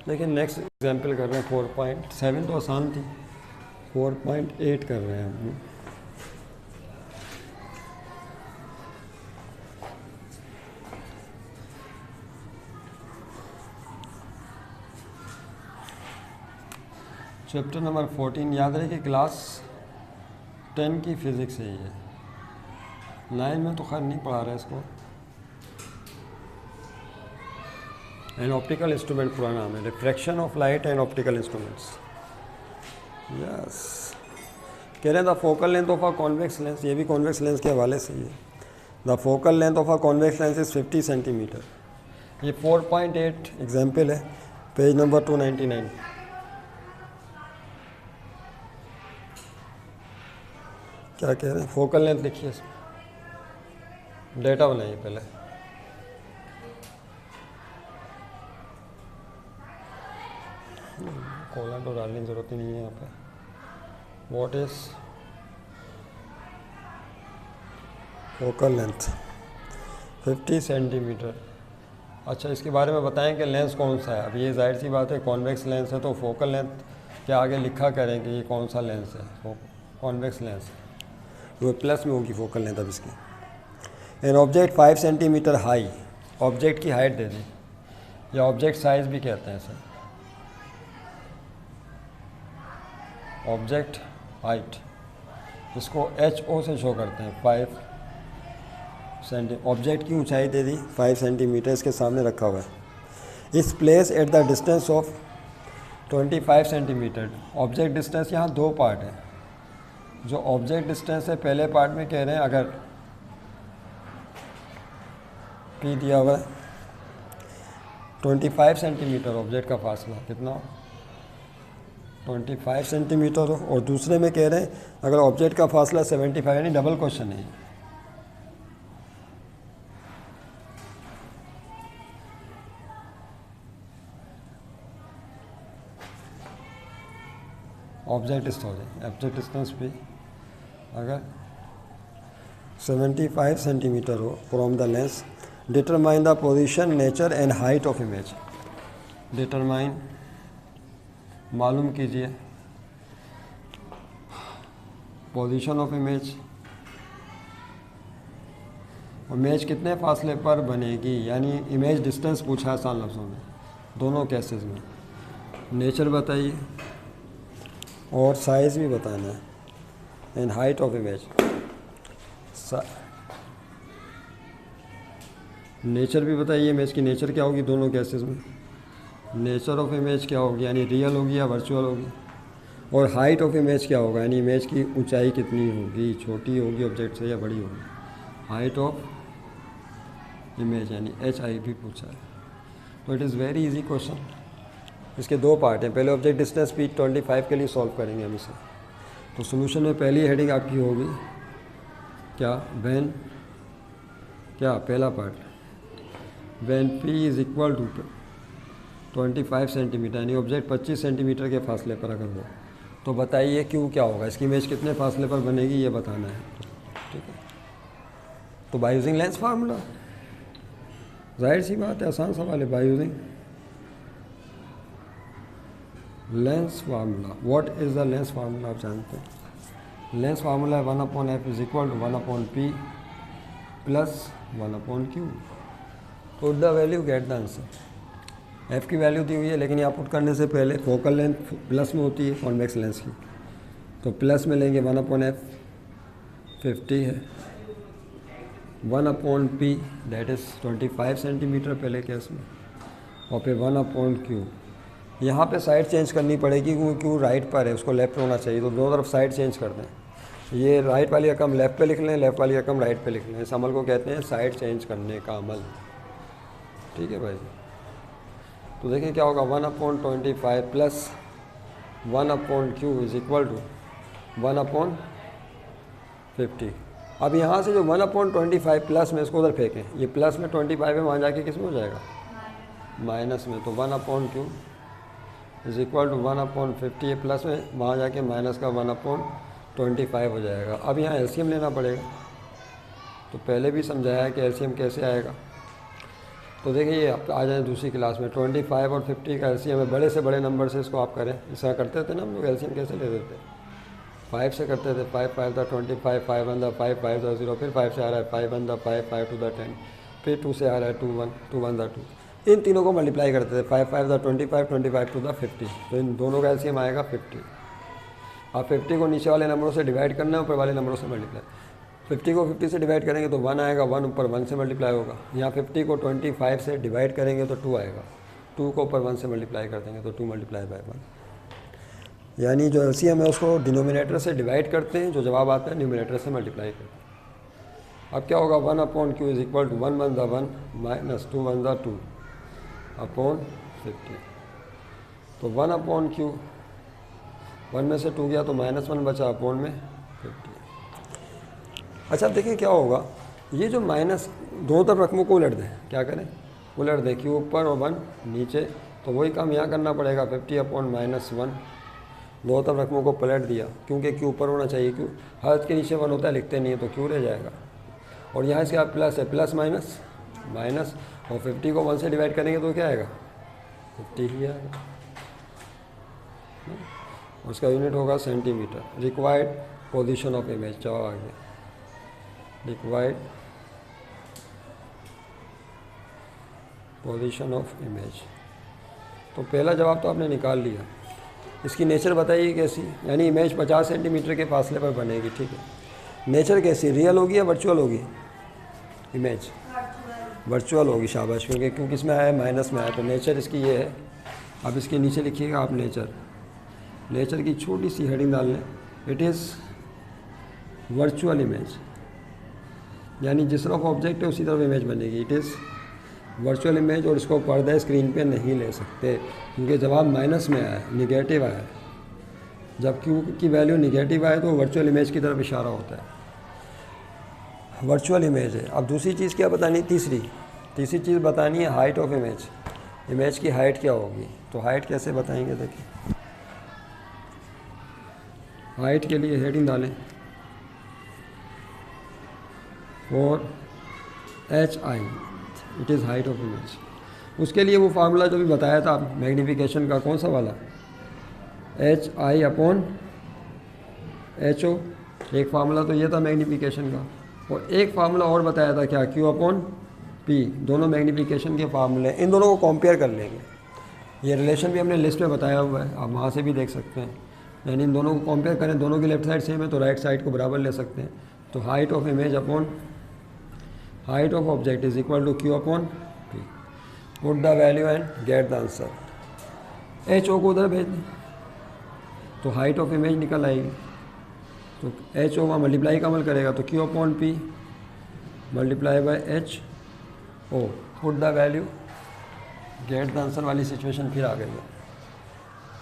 देखिए next example कर रहे हैं 4.7 तो आसान थी, 4.8 कर रहे हैं हम। चैप्टर नंबर 14 याद रहे कि क्लास 10 की फ़िज़िक्स है ये, 9 में तो खैर नहीं पढ़ा रहा है इसको। एन ऑप्टिकल इंस्ट्रूमेंट पूरा नाम है, refraction of light and optical instruments. Yes, कह रहे हैं the focal length of a convex lens, ये भी कॉन्वेक्स लेंस के हवाले से ही है। The focal length of a convex lens is 50 centimetre. ये 4.8 एग्जाम्पल है, पेज नंबर 299। क्या कह रहे हैं, फोकल लेंथ लिखिए, इसमें डेटा बनाइए पहले। कोलन तो डालने की ज़रूरत ही नहीं है यहाँ पे। What is focal length? 50 centimetre. अच्छा, इसके बारे में बताएं कि लेंस कौन सा है। अब ये जाहिर सी बात है कॉन्वेक्स लेंस है, तो फोकल लेंथ के आगे लिखा करें कि ये कौन सा लेंस है, कॉन्वेक्स लेंस है, वो प्लस में होगी फोकल लेंथ। अब इसकी an object 5 centimetre high, object की हाइट दे दी, या ऑब्जेक्ट साइज भी कहते हैं सर, ऑब्जेक्ट हाइट, इसको HO से शो करते हैं। 5 ऑब्जेक्ट की ऊंचाई दे दी 5 सेंटीमीटर, इसके सामने रखा हुआ है। इस place at the distance of 25 centimetre. Object distance यहाँ दो पार्ट है। जो ऑब्जेक्ट डिस्टेंस है पहले पार्ट में कह रहे हैं अगर P दिया हुआ है 25 सेंटीमीटर, ऑब्जेक्ट का फासला कितना हो, 25 सेंटीमीटर हो, और दूसरे में कह रहे हैं अगर ऑब्जेक्ट का फासला 75, यानी डबल क्वेश्चन है। ऑब्जेक्ट डिस्टेंस भी अगर 75 सेंटीमीटर हो from the lens, determine the position, nature and height of image. Determine मालूम कीजिए पोजीशन ऑफ इमेज, इमेज कितने फासले पर बनेगी, यानी इमेज डिस्टेंस पूछा है आसान लफ्ज़ों में दोनों केसेस में। नेचर बताइए और साइज़ भी बताना है, and height of image. Nature भी बताइए, इमेज की नेचर क्या होगी दोनों केसेस में। नेचर ऑफ इमेज क्या होगी, यानी रियल होगी या वर्चुअल होगी। और हाइट ऑफ इमेज क्या होगा, यानी इमेज की ऊंचाई कितनी होगी, छोटी होगी ऑब्जेक्ट से या बड़ी होगी। हाइट ऑफ इमेज यानी HI भी पूछा है, तो it is very easy question. इसके दो पार्ट हैं, पहले ऑब्जेक्ट डिस्टेंस P 25 के लिए सॉल्व करेंगे हम इसे। तो सोल्यूशन में पहली हेडिंग आपकी होगी क्या, व्हेन, क्या पहला part, when P is equal to 25 centimetre, यानी ऑब्जेक्ट 25 सेंटीमीटर के फासले पर अगर हो तो बताइए Q क्या होगा, इसकी इमेज कितने फासले पर बनेगी ये बताना है। ठीक है, तो बाय यूजिंग लेंस फार्मूला, जाहिर सी बात है आसान सवाल है। By using lens formula, what is the lens formula, आप जानते हैं लेंस फार्मूला है 1/f is equal to 1/p plus 1/q। Put the value, get the answer. f की वैल्यू दी हुई है, लेकिन यहाँ पुट करने से पहले फोकल लेंथ प्लस में होती है कॉन्वेक्स लेंस की, तो प्लस में लेंगे 1/f 50 है, 1/p दैट इज़ 25 सेंटीमीटर पहले केस में, और फिर 1/q। यहाँ पे साइड चेंज करनी पड़ेगी क्योंकि Q राइट पर है, उसको लेफ़्ट होना चाहिए, तो दोनों तरफ साइड चेंज कर दें। ये राइट वाली रकम लेफ़्ट पे लिख लें, लेफ़्ट वाली रकम राइट पे लिख लें। इस अमल को कहते हैं साइड चेंज करने का अमल। ठीक है भाई, तो देखिए क्या होगा, 1/25 plus 1/q is equal to 1/50। अब यहाँ से जो 1/25 प्लस में, इसको उधर फेंकें, ये प्लस में 25 है, वहाँ जाके किस में हो जाएगा, माइनस में, तो 1/q इज़ इक्वल टू 1/50 है, प्लस में वहाँ जाके माइनस का 1/25 हो जाएगा। अब यहाँ एलसीएम लेना पड़ेगा, तो पहले भी समझाया है कि एलसीएम कैसे आएगा। तो देखिए ये आप आ जाए दूसरी क्लास में 25 और 50 का एलसीएम है, बड़े से बड़े नंबर से इसको आप करें। ऐसा करते थे ना हम लोग, एलसीएम कैसे ले देते, 5 से करते थे, 5 5 था 25, 5 1 था 5 5 था 0, फिर 5 से आ रहा है 5 1 था 5 5 2 था 10, फिर 2 से आ रहा है 2 1 2 1 था 2। इन तीनों को मल्टीप्लाई करते थे, 5 5 था 25 25 2 था 50, तो इन दोनों का एलसीएम आएगा 50। आप 50 को नीचे वाले नंबरों से डिवाइड करना है, ऊपर वाले नंबरों से मल्टीप्लाई। 50 को 50 से डिवाइड करेंगे तो 1 आएगा, 1 ऊपर 1 से मल्टीप्लाई होगा। यहाँ 50 को 25 से डिवाइड करेंगे तो 2 आएगा, 2 को ऊपर 1 से मल्टीप्लाई कर देंगे तो 2 मल्टीप्लाई बाय 1। यानी जो एलसीएम है उसको डिनोमिनेटर से डिवाइड करते हैं, जो जवाब आता है न्यूमिनेटर से मल्टीप्लाई करते हैं। अब क्या होगा, 1/q is equal to 1 1 1 minus 2 1 2 upon 50। तो 1/q, 1 में से 2 गया तो -1 बचा, अपॉन में 50। अच्छा अब देखिए क्या होगा, ये जो माइनस दोनों तरफ रकमों को उलट दें, क्या करें, उलट दें, क्यू ऊपर और 1 नीचे, तो वही काम यहाँ करना पड़ेगा, 50/-1। दोनों तरफ रकमों को पलट दिया, क्योंकि क्यू ऊपर होना चाहिए, क्यू हर के नीचे 1 होता है, लिखते नहीं है तो क्यू रह जाएगा। और यहाँ इसके बाद प्लस है, प्लस माइनस माइनस, और 50 को 1 से डिवाइड करेंगे तो क्या आएगा, 50 ही आएगा। उसका यूनिट होगा centimetre. Required position of image, जाओ आगे, रिक्वायर्ड पोजीशन ऑफ इमेज। तो पहला जवाब तो आपने निकाल लिया। इसकी नेचर बताइए कैसी, यानी इमेज 50 सेंटीमीटर के फासले पर बनेगी, ठीक है। नेचर कैसी, रियल होगी या वर्चुअल होगी, इमेज वर्चुअल होगी, शाबाश, क्योंकि इसमें आया माइनस में आया, तो नेचर इसकी ये है। अब इसके नीचे लिखिएगा आप नेचर, नेचर की छोटी सी हेडिंग डाल लें, इट इज़ वर्चुअल इमेज, यानी जिस तरफ ऑब्जेक्ट है उसी तरफ इमेज बनेगी, इट इज़ वर्चुअल इमेज। और इसको पर्दा स्क्रीन पे नहीं ले सकते, क्योंकि जवाब माइनस में आया है, निगेटिव आया है। जब क्यू की वैल्यू निगेटिव आए तो वर्चुअल इमेज की तरफ इशारा होता है, वर्चुअल इमेज है। अब दूसरी चीज़ क्या बतानी, तीसरी चीज़ बतानी है हाइट ऑफ इमेज, इमेज की हाइट क्या होगी। तो हाइट कैसे बताएंगे, देखिए हाइट के लिए हेडिंग डालें और HI, it is height of image. उसके लिए वो फार्मूला जो भी बताया था मैग्नीफिकेशन का, कौन सा वाला, HI/HO। एक फार्मूला तो ये था मैग्नीफिकेशन का, और एक फार्मूला और बताया था क्या, Q/P। दोनों मैग्नीफिकेशन के फार्मूले, इन दोनों को कंपेयर कर लेंगे। ये रिलेशन भी हमने लिस्ट में बताया हुआ है, आप वहाँ से भी देख सकते हैं। यानी इन दोनों को कंपेयर करें, दोनों की लेफ्ट साइड सेम है तो राइट साइड को बराबर ले सकते हैं। तो height of image upon height of object is equal to Q/P। Put the value and get the answer. HO को उधर भेज दें तो हाइट ऑफ इमेज निकल आएगी। तो HO वहाँ मल्टीप्लाई का अमल करेगा, तो Q/P multiply by HO। Put the value get the answer वाली सिचुएशन फिर आ गई है।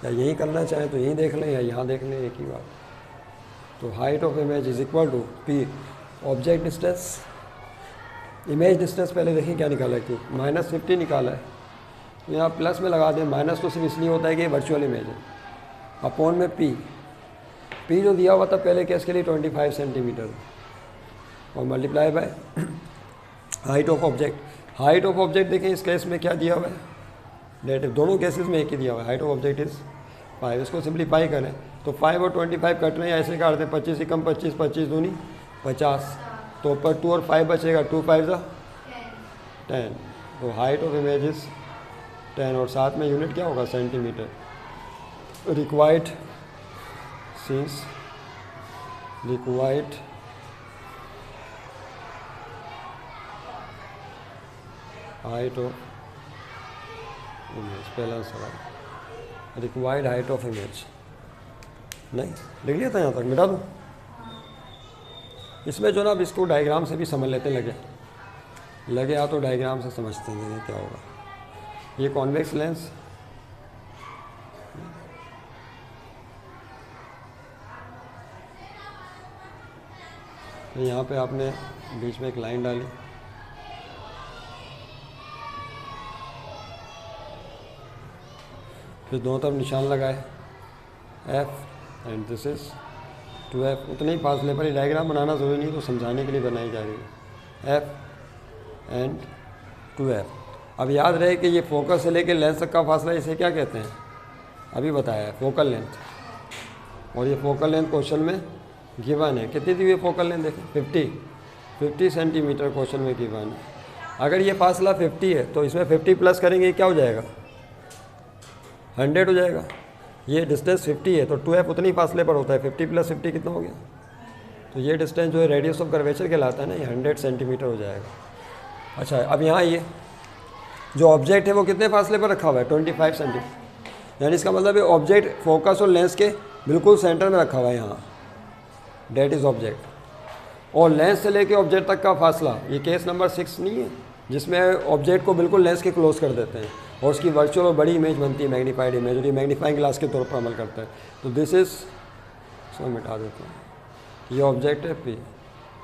या यही करना चाहें तो यही देख लें, या यहाँ देख लें, एक ही बात। तो height of image is equal to P, object distance, image distance पहले देखिए क्या निकाला है, क्यों -50 निकाला है, तो यहाँ प्लस में लगा दें। माइनस तो सिर्फ इसलिए होता है कि ये वर्चुअल इमेज है, अपॉन में P जो दिया हुआ था पहले केस के लिए 25 सेंटीमीटर, और multiply by height of object. Height of object देखें इस केस में क्या दिया हुआ है, नेगेटिव, दोनों केसेस में एक ही दिया हुआ है, हाइट ऑफ ऑब्जेक्ट इज़ 5। इसको सिंप्लीफाई करें तो 5 और 25 कट रहे हैं, ऐसे काटते हैं, 25 से कम 25, 25 दूनी 50, तो ऊपर 2 और 5 बचेगा, 2 5 10। तो हाइट ऑफ इमेज इज 10, और साथ में यूनिट क्या होगा, centimetre. Required since required height of image, पहला सवाल रिक्वायर्ड हाइट ऑफ इमेज, नहीं लिख लिया था, यहाँ तक मिटा दूँ। इसमें जो ना अब इसको डायग्राम से भी समझ लेते लगे या तो डायग्राम से समझते हैं क्या होगा। ये कॉन्वेक्स लेंस, तो यहाँ पे आपने बीच में एक लाइन डाली, फिर दोनों तरफ निशान लगाए F and this is 2F। उतने ही फासले पर ही डायग्राम बनाना ज़रूरी नहीं, तो समझाने के लिए बनाई जा रही है, F एंड 2F। अब याद रहे कि ये फोकस से लेकर लेंस तक का फासला, इसे क्या कहते हैं, अभी बताया, फोकल लेंथ। और ये फोकल लेंथ क्वेश्चन में गिवन है। कितनी दी हुई फोकल लेंथ देखें, 50 सेंटीमीटर क्वेश्चन में गिवन है। अगर ये फासला 50 है तो इसमें 50 प्लस करेंगे क्या हो जाएगा, 100 हो जाएगा। ये डिस्टेंस 50 है तो 2f उतनी फासले पर होता है, 50 प्लस 50 कितना हो गया। तो ये डिस्टेंस जो है रेडियस ऑफ कर्वेचर कहलाता है ना, ये 100 सेंटीमीटर हो जाएगा। अच्छा, अब यहाँ ये जो ऑब्जेक्ट है वो कितने फासले पर रखा हुआ है, 25 सेंटीमीटर। यानी इसका मतलब है ऑब्जेक्ट फोकस और लेंस के बिल्कुल सेंटर में रखा हुआ है यहाँ, डेट इज़ ऑब्जेक्ट। और लेंस से लेके ऑब्जेक्ट तक का फासला, ये केस नंबर 6 नहीं है जिसमें ऑब्जेक्ट को बिल्कुल लेंस के क्लोज कर देते हैं और उसकी वर्चुअल और बड़ी इमेज बनती है, मैग्नीफाइड इमेज, और ये मैग्नीफाइंग ग्लास के तौर पर अमल करता है। तो दिस इज़, इसको मिटा देता हूँ, ये ऑब्जेक्ट है P,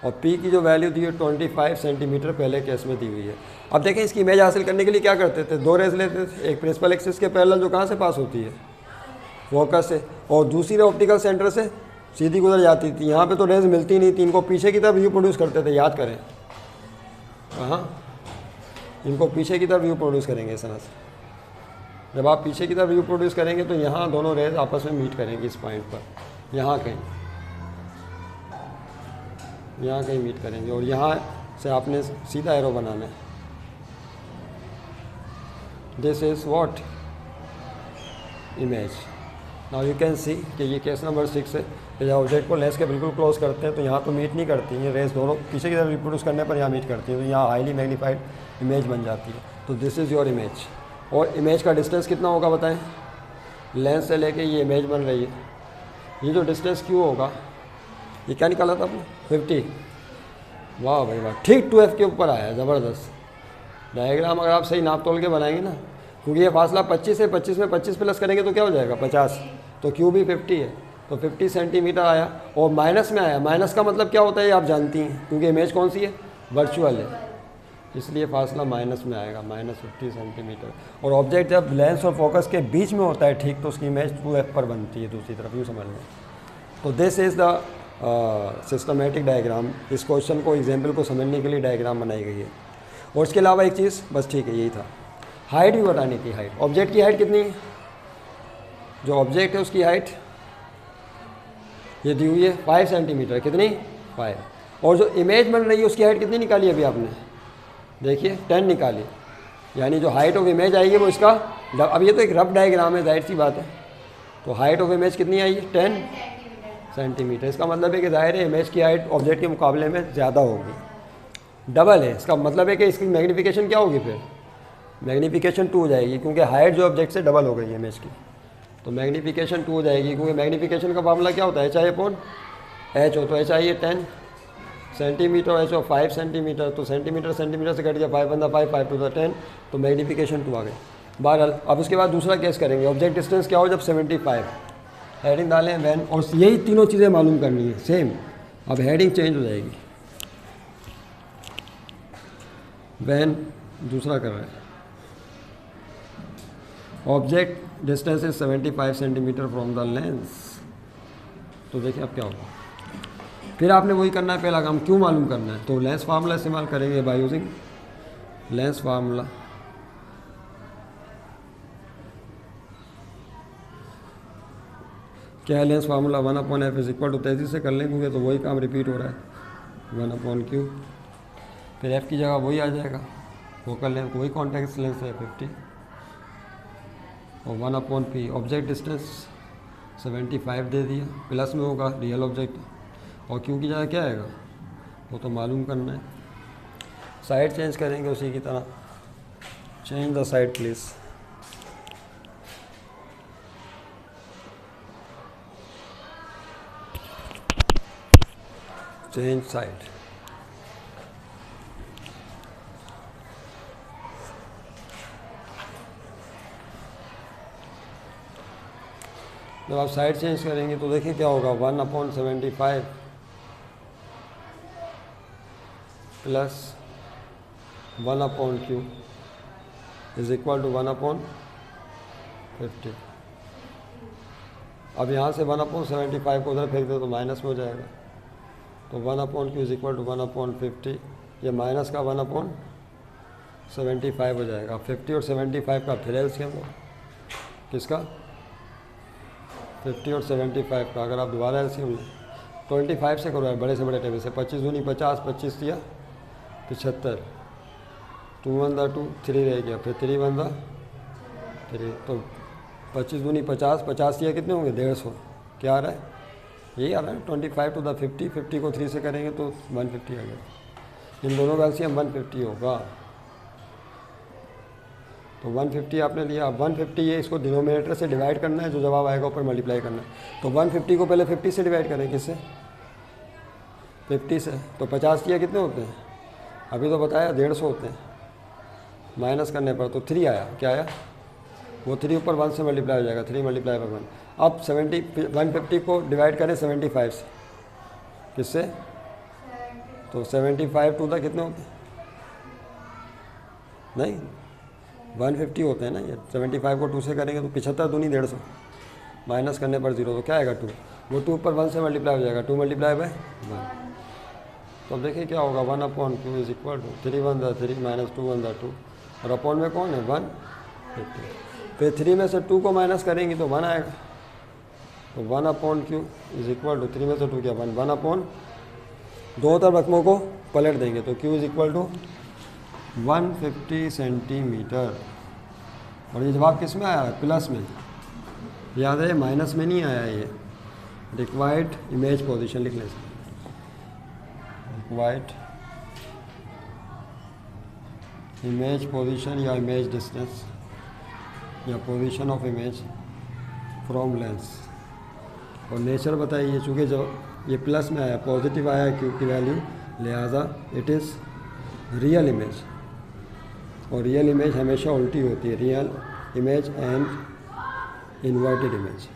और P की जो वैल्यू दी है 25 सेंटीमीटर पहले केस में दी हुई है। अब देखें इसकी इमेज हासिल करने के लिए क्या करते थे, 2 रेज लेते थे, एक प्रिंसिपल एक्सिस के पैरेलल जो कहाँ से पास होती है, फोकस से, और दूसरी ऑप्टिकल सेंटर से सीधी गुजर जाती थी। यहाँ पे तो रेज मिलती नहीं थी, इनको पीछे की तरफ व्यू प्रोड्यूस करते थे, याद करें कहाँ, इनको पीछे की तरफ व्यू प्रोड्यूस करेंगे इस तरह से। जब आप पीछे की तरफ व्यू प्रोड्यूस करेंगे तो यहाँ दोनों रेज आपस में मीट करेंगे इस पॉइंट पर, यहाँ कहीं मीट करेंगे, और यहाँ से आपने सीधा एरो बनाना है। This is what, image. Now you can see कि ये केस नंबर 6 है, जब ऑब्जेक्ट को लेंस के बिल्कुल क्लोज करते हैं तो यहाँ तो मीट नहीं करती, ये रेस दोनों पीछे की तरफ रिप्रोड्यूस करने पर यहाँ मीट करती है, तो यहाँ हाईली मैग्नीफाइड इमेज बन जाती है। तो दिस इज़ योर इमेज। और इमेज का डिस्टेंस कितना होगा बताएं, लेंस से लेके ये इमेज बन रही है, ये जो डिस्टेंस क्यों होगा, ये क्या निकाला था आपने, 50। वाह भाई वाह, ठीक 2f के ऊपर आया, ज़बरदस्त। डायग्राम अगर आप सही नाप तोल के बनाएंगे ना, क्योंकि ये फासला 25 है, 25 में 25 प्लस करेंगे तो क्या हो जाएगा 50, तो क्यू भी 50 है, तो 50 सेंटीमीटर आया। और माइनस में आया, माइनस का मतलब क्या होता है ये आप जानती हैं, क्योंकि इमेज कौन सी है, वर्चुअल है, इसलिए फासला माइनस में आएगा, -50 सेंटीमीटर। और ऑब्जेक्ट जब लेंस और फोकस के बीच में होता है ठीक, तो उसकी इमेज 2f पर बनती है दूसरी तरफ, यूँ समझ लें। तो this is the systematic diagram. इस क्वेश्चन को, एग्जाम्पल को समझने के लिए डायग्राम बनाई गई है। और इसके अलावा एक चीज़ बस, ठीक है, यही था, हाइट भी बताने की। हाइट, ऑब्जेक्ट की हाइट कितनी है, जो ऑब्जेक्ट है उसकी हाइट ये दी हुई है 5 सेंटीमीटर, कितनी 5। और जो इमेज बन रही है उसकी हाइट कितनी निकाली अभी आपने, देखिए 10 निकाली, यानी जो हाइट ऑफ इमेज आएगी वो इसका, अब ये तो एक रफ डायग्राम है, जाहिर सी बात है, तो हाइट ऑफ इमेज कितनी आई है 10 सेंटीमीटर। इसका मतलब है कि जाहिर है इमेज की हाइट ऑब्जेक्ट के मुकाबले में ज़्यादा होगी, डबल है। इसका मतलब है कि इसकी मैग्नीफिकेशन क्या होगी, फिर मैग्नीफिकेशन 2 हो जाएगी, क्योंकि हाइट जो ऑब्जेक्ट से डबल हो गई है इमेज की, तो मैग्नीफिकेशन 2 हो जाएगी। क्योंकि मैग्नीफिकेशन का फार्मूला क्या होता है, HI/H हो, तो HI है 10 सेंटीमीटर, H हो 5 सेंटीमीटर, तो सेंटीमीटर से कट गया 5 बंदा 5, 5 to 10, तो मैग्नीफिकेशन 2 आ गई। बहरहाल अब उसके बाद दूसरा केस करेंगे, ऑब्जेक्ट डिस्टेंस क्या हो जब 75, हेडिंग डालें वैन, और यही तीनों चीज़ें मालूम करनी है सेम। अब हेडिंग चेंज हो जाएगी, वैन दूसरा कर रहे हैं, object distance is 75 centimetre from the lens. तो देखिए अब क्या होगा, फिर आपने वही करना है, पहला काम क्यों मालूम करना है, तो लेंस फार्मूला इस्तेमाल करेंगे बाय यूजिंग लेंस फार्मूला। क्या है lens formula, 1/f is equal to, तेज़ी से कर लेंगे तो वही काम रिपीट हो रहा है, 1/q, फिर f की जगह वही आ जाएगा, फोकल लेंथ वही कॉन्टैक्ट लेंस है 50, और 1/p, ऑब्जेक्ट डिस्टेंस 75 दे दिया, प्लस में होगा रियल ऑब्जेक्ट, और क्यू की जगह क्या आएगा वो तो मालूम करना है। साइड चेंज करेंगे उसी की तरह, change the side please, change side. जब आप साइड चेंज करेंगे तो देखिए क्या होगा, 1/75 plus 1/q is equal to 1/50। अब यहाँ से 1/75 को उधर फेंक दो तो माइनस में हो जाएगा, तो 1/q इज इक्वल टू 1/50, ये माइनस का 1/75 75 हो जाएगा। 50 और 75 का फिर एलसीएम लो, किसका? 50 और 75 का। अगर आप दोबारा एलसीएम लें 25 से करो यार, बड़े से बड़े टेबल से। 25 दूनी 50, 25 दिया 75, 2 1 2, 3 रह गया, फिर 3 1 3, तो 25 दूनी 50, 50 दिया कितने होंगे? 150। क्या आ रहा है? यही आ रहा है 25 टू द 50, 50 को 3 से करेंगे तो 150 आ गया। इन दोनों का एलसीएम 150 होगा। तो 150 आपने लिया, अब 150 ये इसको डिनोमिनेटर से डिवाइड करना है, जो जवाब आएगा ऊपर मल्टीप्लाई करना है। तो 150 को पहले 50 से डिवाइड करें, किससे? 50 से। तो 50 दिया कितने होते हैं? अभी तो बताया 150 होते हैं। माइनस करने पर तो 3 आया। क्या आया? वो 3 ऊपर 1 से मल्टीप्लाई हो जाएगा, 3 मल्टीप्लाई बाय 1। अब 150 को डिवाइड करें 75 से, किससे? तो 75 टू द कितने होते हैं? नहीं, 150 होते हैं ना ये। 75 को 2 से करेंगे तो 75 दूनी 150, माइनस करने पर 0, तो क्या आएगा? 2। वो 2 ऊपर 1 से मल्टीप्लाई हो जाएगा, 2 मल्टीप्लाई बाय 1। तो अब देखिए क्या होगा, 1/2 इज इक्वल टू 3 1 3 माइनस 2 1 2, और अपॉन में कौन है? 150। फिर 3 में से 2 को माइनस करेंगे तो 1 आएगा। तो 1/q इज इक्वल टू 3 में से 2 क्या? 1/, दो तरफ रकमों को पलट देंगे तो q is equal to 150 centimetre. और ये जवाब किस में आया है? प्लस में। याद है माइनस में नहीं आया ये। रिक्वायर्ड इमेज पोजीशन लिख लें, रिक्वायर्ड इमेज पोजीशन या इमेज डिस्टेंस या position of image from lens. और नेचर बताइए, चूँकि जब ये प्लस में आया, पॉजिटिव आया क्यू की वैल्यू, लिहाजा इट इज़ रियल इमेज। और रियल इमेज हमेशा उल्टी होती है, real image and inverted image,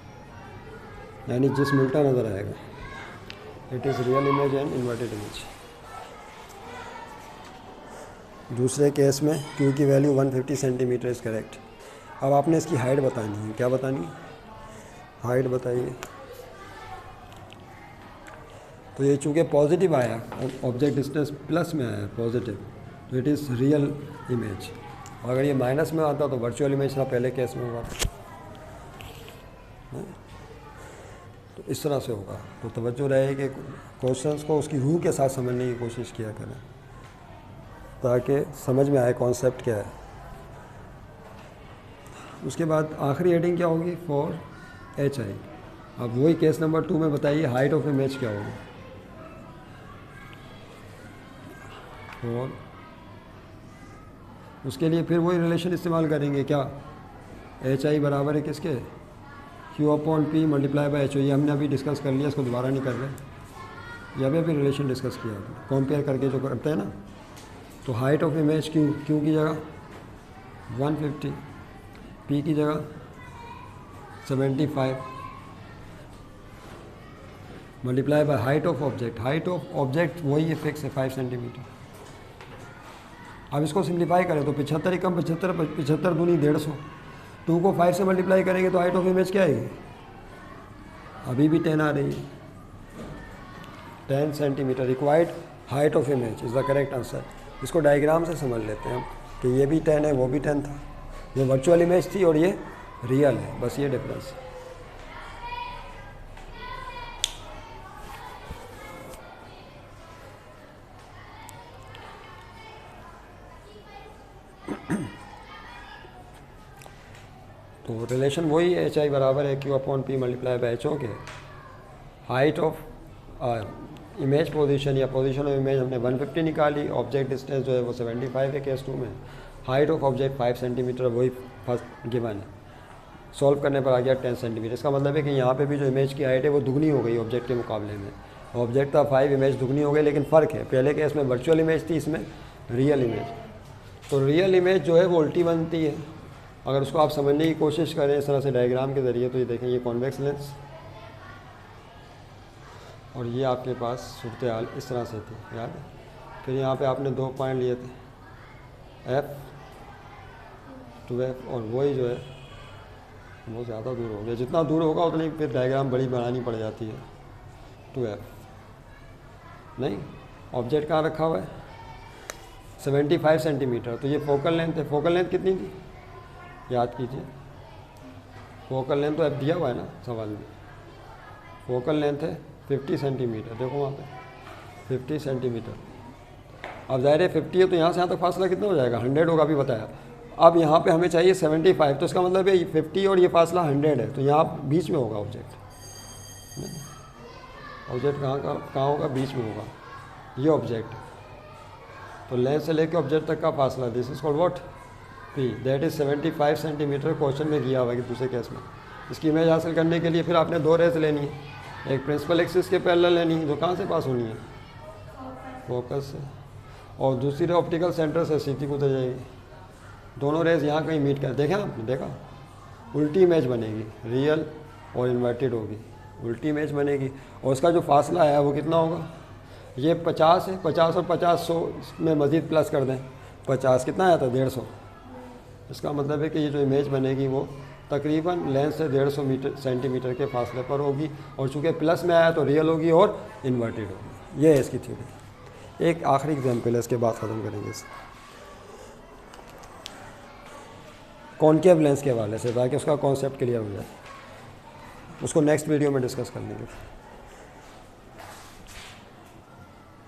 यानी जिसम उल्टा नज़र आएगा। It is real image and inverted image. दूसरे केस में क्यू की वैल्यू 150 सेंटीमीटर इज़ करेक्ट। अब आपने इसकी हाइट बतानी है। क्या बतानी है? हाइट बताइए। तो ये चूँकि पॉजिटिव आया, ऑब्जेक्ट डिस्टेंस प्लस में आया पॉजिटिव, तो इट इज़ रियल इमेज। और अगर ये माइनस में आता तो वर्चुअल इमेज था, पहले केस में हुआ। तो इस तरह से होगा। तो तवज्जो रहे कि क्वेश्चंस को उसकी रूह के साथ समझने की कोशिश किया करें, ताकि समझ में आए कॉन्सेप्ट क्या है। उसके बाद आखिरी हेडिंग क्या होगी? For HI। अब वही केस नंबर 2 में बताइए हाइट ऑफ इमेज क्या होगी। और उसके लिए फिर वही रिलेशन इस्तेमाल करेंगे। क्या? HI बराबर है किसके? Q/P multiply by HO। ये हमने अभी डिस्कस कर लिया, इसको दोबारा नहीं कर रहे। ये अभी रिलेशन डिस्कस किया, कंपेयर करके जो करते हैं ना। तो हाइट ऑफ इमेज Q की जगह 150, P की जगह 75 multiply by height of object. Height of object वही है, फिक्स है 5 सेंटीमीटर। अब इसको सिंप्लीफाई करें तो 75 ही कम 75, 75 दूनी 150। 2 को 5 से मल्टीप्लाई करेंगे तो हाइट ऑफ इमेज क्या आएगी? अभी भी 10 आ रही है, 10 centimetre. Required height of image is the correct answer. इसको डायग्राम से समझ लेते हैं कि ये भी 10 है, वो भी 10 था। ये वर्चुअल इमेज थी और ये रियल है, बस ये डिफरेंस। तो रिलेशन वही है, HI बराबर है Q/P मल्टीप्लाई बाय HO के। हाइट ऑफ इमेज पोजीशन या पोजीशन ऑफ इमेज हमने 150 निकाली। ऑब्जेक्ट डिस्टेंस जो है वो 75 है केस 2 में। हाइट ऑफ ऑब्जेक्ट 5 सेंटीमीटर, वही फर्स्ट गिवन है। सॉल्व करने पर आ गया 10 सेंटीमीटर। इसका मतलब है कि यहाँ पे भी जो इमेज की हाइट है वो दुगनी हो गई ऑब्जेक्ट के मुकाबले में। ऑब्जेक्ट था 5, इमेज दुगनी हो गई, लेकिन फ़र्क है, पहले केस में वर्चुअल इमेज थी, इसमें रियल इमेज। तो रियल इमेज जो है वो उल्टी बनती है। अगर उसको आप समझने की कोशिश करें इस तरह से डायग्राम के ज़रिए, तो ये देखें, ये कॉन्वेक्स लेंस और ये आपके पास सूरत हाल इस तरह से थी, याद है। फिर यहाँ पे आपने 2 पॉइंट लिए थे, F to F, और वही जो है वो ज़्यादा दूर हो गया। जितना दूर होगा उतनी फिर डायग्राम बड़ी बनानी पड़ जाती है। to F नहीं, ऑब्जेक्ट कहाँ रखा हुआ है? 75 सेंटीमीटर, तो ये फोकल लेंथ है। फोकल लेंथ कितनी थी याद कीजिए, फोकल लेंथ तो अब दिया हुआ है ना सवाल में। फोकल लेंथ है 50 सेंटीमीटर, देखो वहाँ पे 50 सेंटीमीटर। अब ज़ाहिर है 50 है तो यहाँ से यहाँ तक फासला कितना हो जाएगा, 100 होगा, अभी बताया। अब यहाँ पे हमें चाहिए 75, तो इसका मतलब है 50 और ये फासला 100 है, तो यहाँ बीच में होगा ऑब्जेक्ट। ऑब्जेक्ट कहाँ होगा, बीच में होगा ये ऑब्जेक्ट। तो लेंथ से लेकर ऑब्जेक्ट तक का फासला, this is called what, P, that is 75 centimetre. Question में किया हुआ है कि दूसरे केस में। इसकी इमेज हासिल करने के लिए फिर आपने 2 रेज लेनी है, एक प्रिंसिपल एक्सिस के पैरेलल लेनी है जो कहाँ से पास होनी है, फोकस से, और दूसरी ऑप्टिकल सेंटर से सीधी गुजर जाएगी। दोनों रेज यहाँ कहीं मीट कर, देखें आपने देखा, उल्टी इमेज बनेगी, रियल और इन्वर्टेड होगी, उल्टी इमेज बनेगी। और उसका जो फासला है वो कितना होगा, ये 50 है, 50 और 50 100 में मज़ीद प्लस कर दें, 50 कितना आया था 150। इसका मतलब है कि ये जो इमेज बनेगी वो तकरीबन लेंथ से 150 सेंटीमीटर के फासले पर होगी, और चूँकि प्लस में आया तो रियल होगी और इन्वर्टेड होगी। ये है इसकी थ्योरी। एक आखिरी एग्जाम्पल है, इसके बाद ख़त्म करेंगे इसे, कॉनकेव लेंस के हवाले से, ताकि उसका कॉन्सेप्ट क्लियर हो जाए। उसको नेक्स्ट वीडियो में डिस्कस कर लेंगे।